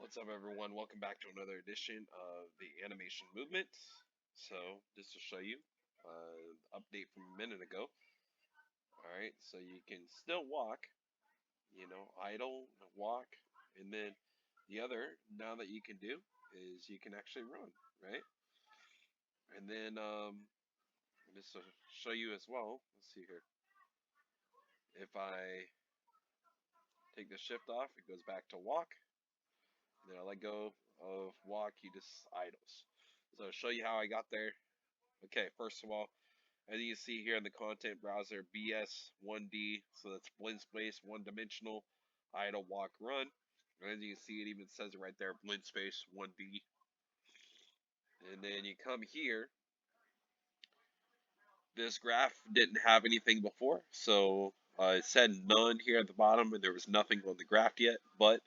What's up, everyone? Welcome back to another edition of the animation movement. So, just to show you, update from a minute ago. All right, so you can still walk, idle, walk, and then the other now that you can do is you can actually run, right? And then just to show you as well. Let's see here. If I take the shift off, it goes back to walk. And then I let go of walk, he just idles. So, I'll show you how I got there. Okay, first of all, as you can see here in the content browser, BS1D, so that's blend space, one dimensional, idle, walk, run. And as you can see, it even says it right there, blend space, 1D. And then you come here. This graph didn't have anything before, so it said none here at the bottom, and there was nothing on the graph yet. But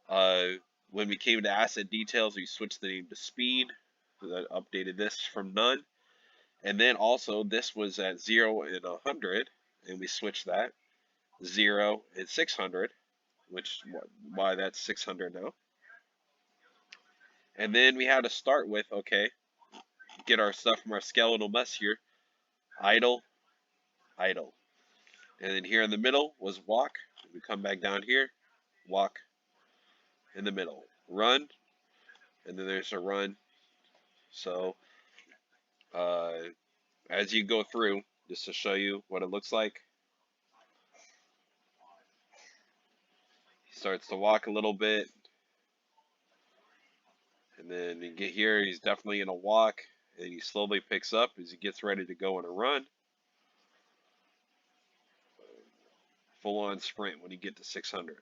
uh, when we came to asset details, we switched the name to speed. So that updated this from none. And then also this was at 0 and 100, and we switched that 0 and 600, which why that's 600 now. And then we had to start with, okay, get our stuff from our skeletal mess here, idle, idle. And then here in the middle was walk. We come back down here, walk in the middle, run, and then there's a run. So uh, as you go through, just to show you what it looks like, he starts to walk a little bit, and then you get here, he's definitely in a walk, and he slowly picks up as he gets ready to go in a run. Full on sprint when you get to 600.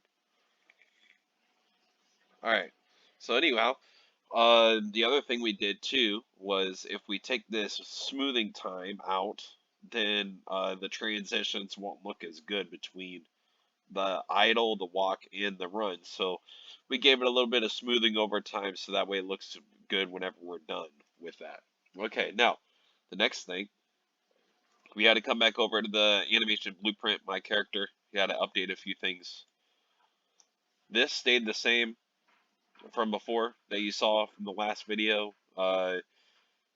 Alright, so anyhow, the other thing we did too was if we take this smoothing time out, then the transitions won't look as good between the idle, the walk, and the run. So we gave it a little bit of smoothing over time so that way it looks good whenever we're done with that. Okay, now the next thing, we had to come back over to the animation blueprint, my character. We had to update a few things. This stayed the same from before that you saw from the last video,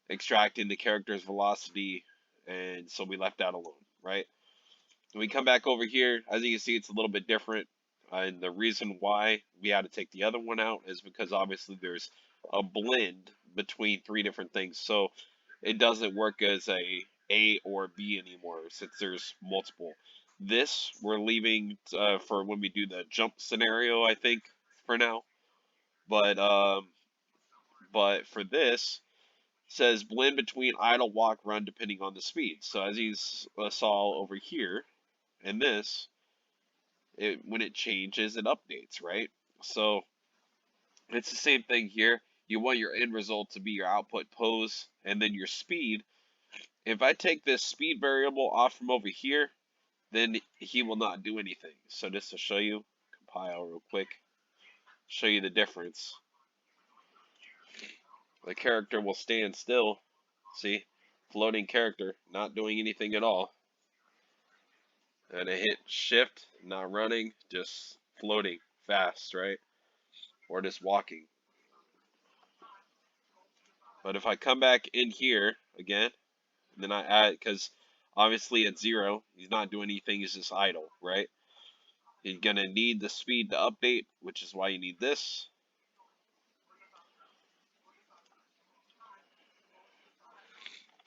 extracting the character's velocity, and so we left that alone, right? When we come back over here, as you can see, it's a little bit different. And the reason why we had to take the other one out is because obviously there's a blend between three different things. So it doesn't work as A or B anymore since there's multiple. This we're leaving for when we do the jump scenario, I think, for now. But for this, says blend between idle, walk, run, depending on the speed. So as you saw over here in this, when it changes, it updates, right? So it's the same thing here. You want your end result to be your output pose and then your speed. If I take this speed variable off from over here, then he will not do anything. So just to show you, compile real quick, show you the difference. The character will stand still. See, floating character, not doing anything at all. And I hit shift, not running, just floating fast, right? Or just walking. But if I come back in here again, and then I add, because obviously at 0, he's not doing anything, he's just idle, right? You're going to need the speed to update, which is why you need this.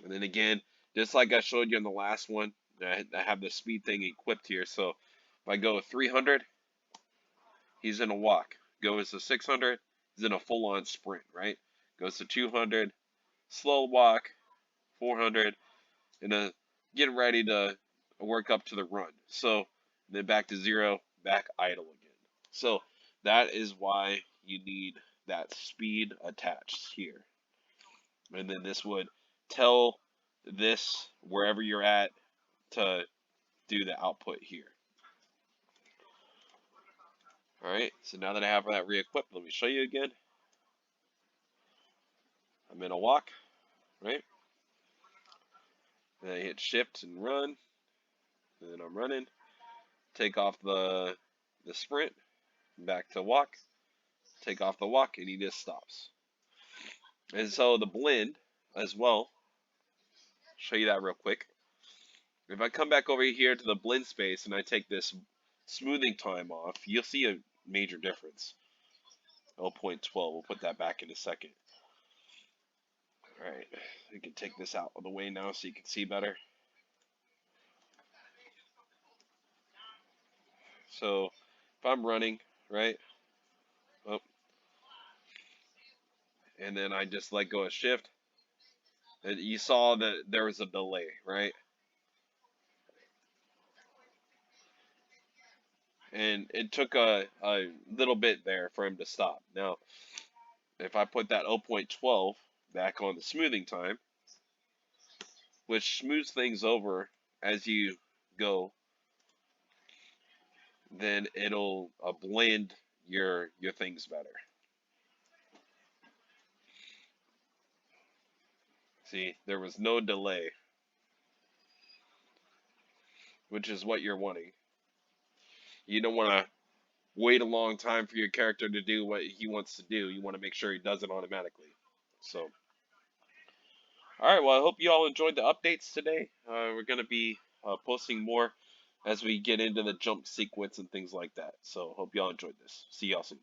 And then again, just like I showed you in the last one, I have the speed thing equipped here. So if I go 300, he's in a walk. Goes to 600, he's in a full-on sprint, right? Goes to 200, slow walk, 400, and getting ready to work up to the run. So then back to 0, back idle again. So that is why you need that speed attached here. And then this would tell this wherever you're at to do the output here. Alright, so now that I have that re-equipped, let me show you again. I'm in a walk, right? Then I hit shift and run. And then I'm running. Take off the sprint. Back to walk. take off the walk, and he just stops. And so the blend as well, show you that real quick. If I come back over here to the blend space and I take this smoothing time off, you'll see a major difference. 0.12, we'll put that back in a second. Alright, we can take this out of the way now so you can see better. So if I'm running, right, oh, and then I just let go of shift, and you saw that there was a delay, right? And it took a little bit there for him to stop. Now, if I put that 0.12 back on the smoothing time, which smooths things over as you go, then it'll blend your things better. See, there was no delay, which is what you're wanting. You don't want to wait a long time for your character to do what he wants to do. You want to make sure he does it automatically. So, all right. Well, I hope you all enjoyed the updates today. We're gonna be posting more as we get into the jump sequence and things like that. So, hope y'all enjoyed this. See y'all soon.